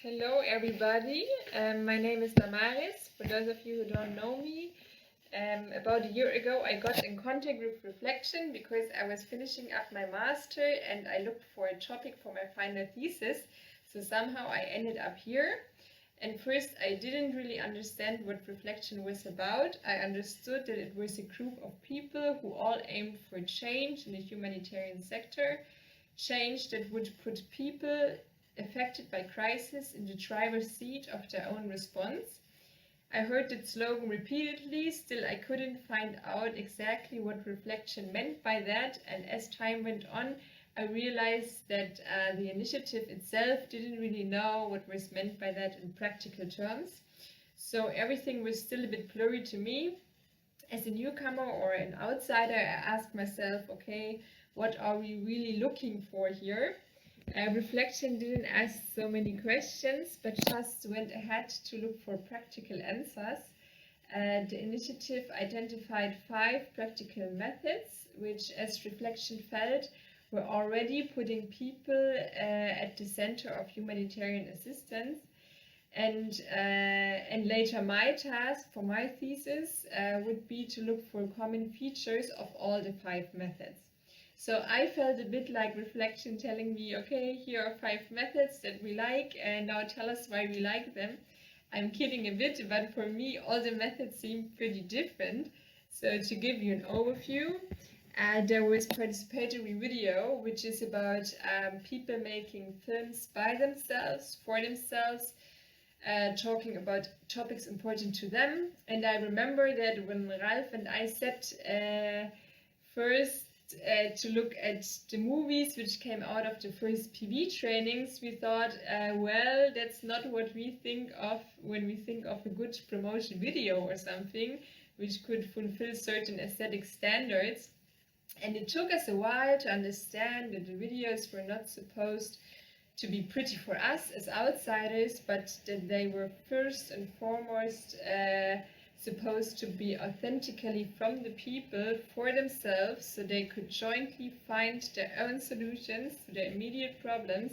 Hello everybody, my name is Damaris. For those of you who don't know me, about a year ago I got in contact with ReflACTION because I was finishing up my master and I looked for a topic for my final thesis. So somehow I ended up here. And first I didn't really understand what ReflACTION was about. I understood that it was a group of people who all aimed for change in the humanitarian sector, change that would put people affected by crisis in the driver's seat of their own response. I heard that slogan repeatedly, still I couldn't find out exactly what ReflACTION meant by that, and as time went on I realized that the initiative itself didn't really know what was meant by that in practical terms. So everything was still a bit blurry to me. As a newcomer or an outsider, I asked myself, okay, what are we really looking for here? ReflACTION didn't ask so many questions, but just went ahead to look for practical answers. The initiative identified 5 practical methods, which, as ReflACTION felt, were already putting people at the center of humanitarian assistance. And later my task for my thesis would be to look for common features of all the 5 methods. So I felt a bit like ReflACTION telling me, okay, here are 5 methods that we like, and now tell us why we like them. I'm kidding a bit, but for me all the methods seem pretty different. So to give you an overview, there was participatory video, which is about people making films by themselves, for themselves, talking about topics important to them. And I remember that when Ralph and I sat first to look at the movies which came out of the first PV trainings, we thought, well, that's not what we think of when we think of a good promotion video or something which could fulfill certain aesthetic standards. And it took us a while to understand that the videos were not supposed to be pretty for us as outsiders, but that they were first and foremost supposed to be authentically from the people for themselves, so they could jointly find their own solutions to their immediate problems.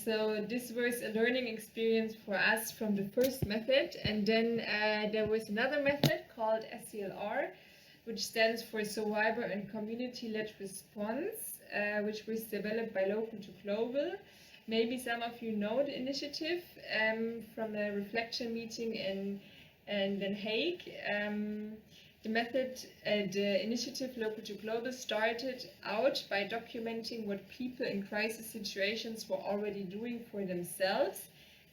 So this was a learning experience for us from the first method. And then there was another method called SCLR, which stands for Survivor and Community-Led Response, which was developed by Local to Global. Maybe some of you know the initiative from a ReflACTION meeting in Den Haag. The initiative Local to Global started out by documenting what people in crisis situations were already doing for themselves.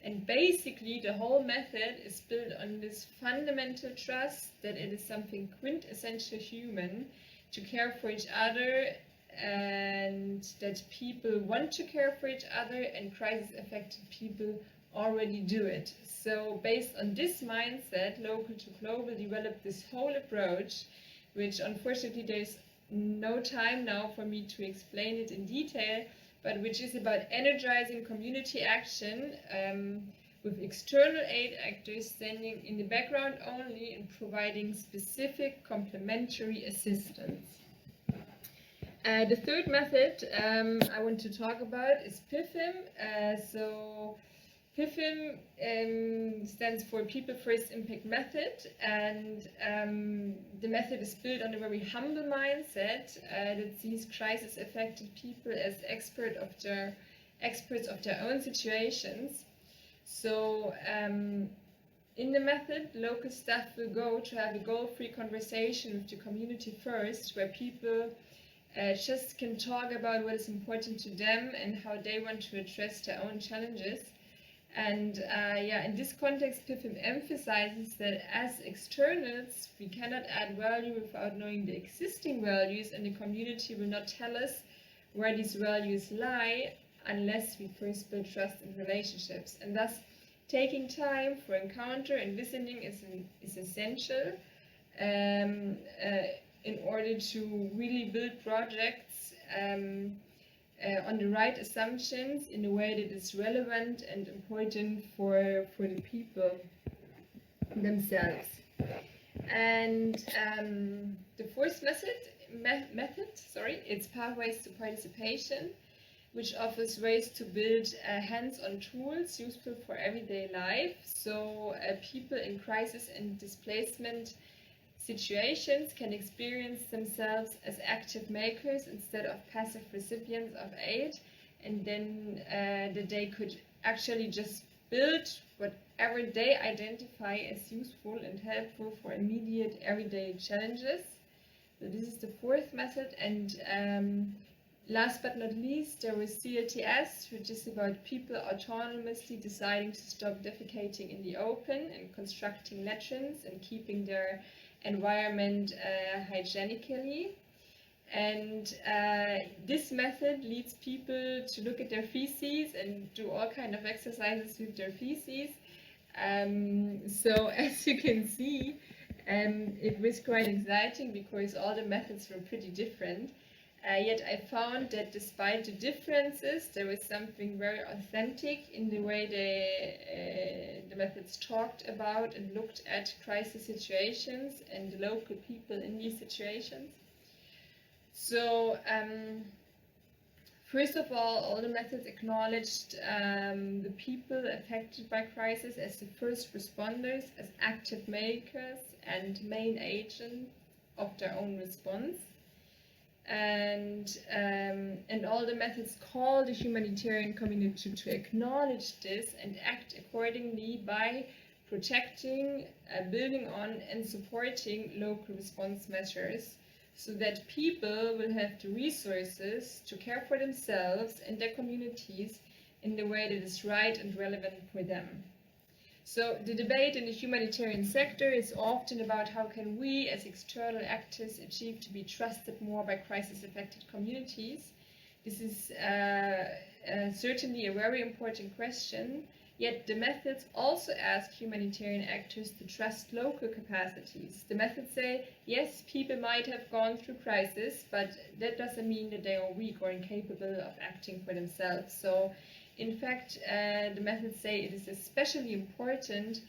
And basically the whole method is built on this fundamental trust that it is something quintessential human to care for each other, and that people want to care for each other, and crisis-affected people already do it. So based on this mindset, Local to Global developed this whole approach, which unfortunately there's no time now for me to explain it in detail, but which is about energizing community action with external aid actors standing in the background only and providing specific complementary assistance. The third method I want to talk about is PIFM. So PIFM stands for People First Impact Method, and the method is built on a very humble mindset that sees crisis-affected people as experts of their own situations. So in the method, local staff will go to have a goal-free conversation with the community first, where people just can talk about what is important to them and how they want to address their own challenges. And in this context, PIFM emphasizes that as externals, we cannot add value without knowing the existing values, and the community will not tell us where these values lie unless we first build trust in relationships. And thus, taking time for encounter and listening is essential in order to really build projects on the right assumptions in a way that is relevant and important for the people themselves. And the fourth method, it's pathways to participation. which offers ways to build hands-on tools useful for everyday life. So people in crisis and displacement situations can experience themselves as active makers instead of passive recipients of aid, and then that they could actually just build whatever they identify as useful and helpful for immediate everyday challenges. So this is the fourth method. And last but not least, there was CLTS, which is about people autonomously deciding to stop defecating in the open and constructing latrines and keeping their environment hygienically. And this method leads people to look at their feces and do all kind of exercises with their feces. So as you can see, it was quite exciting because all the methods were pretty different. Yet I found that despite the differences, there was something very authentic in the way the methods talked about and looked at crisis situations and the local people in these situations. So first of all the methods acknowledged the people affected by crisis as the first responders, as active makers and main agents of their own response. And all the methods call the humanitarian community to acknowledge this and act accordingly by protecting, building on and supporting local response measures, so that people will have the resources to care for themselves and their communities in the way that is right and relevant for them. So the debate in the humanitarian sector is often about how can we as external actors achieve to be trusted more by crisis-affected communities. This is certainly a very important question, yet the methods also ask humanitarian actors to trust local capacities. The methods say, yes, people might have gone through crisis, but that doesn't mean that they are weak or incapable of acting for themselves. So in fact, the methods say it is especially important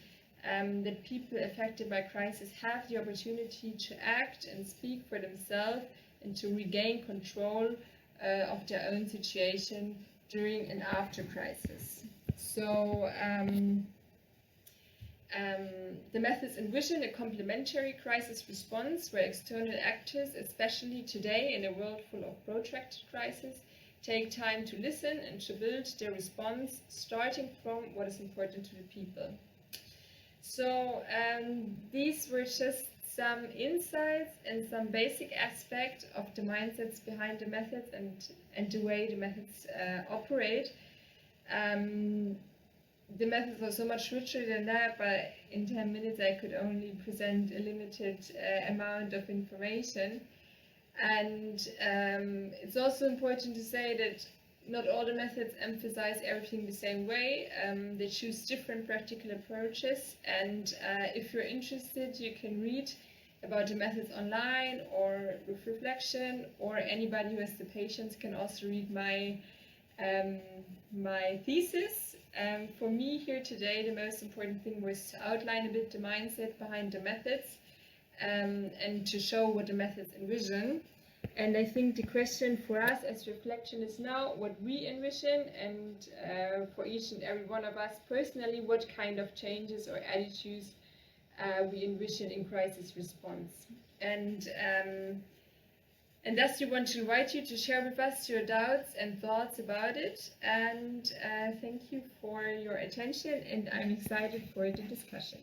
that people affected by crisis have the opportunity to act and speak for themselves and to regain control of their own situation during and after crisis. So the methods envision a complementary crisis response where external actors, especially today in a world full of protracted crisis, take time to listen and to build their response, starting from what is important to the people. So these were just some insights and some basic aspects of the mindsets behind the methods and the way the methods operate. The methods are so much richer than that, but in 10 minutes I could only present a limited amount of information. And it's also important to say that not all the methods emphasize everything the same way. They choose different practical approaches, and if you're interested, you can read about the methods online or with ReflACTION, or anybody who has the patience can also read my thesis. For me here today, the most important thing was to outline a bit the mindset behind the methods, and to show what the methods envision. And I think the question for us as ReflACTION is now what we envision, and for each and every one of us personally, what kind of changes or attitudes we envision in crisis response. And thus we want to invite you to share with us your doubts and thoughts about it. And thank you for your attention, and I'm excited for the discussion.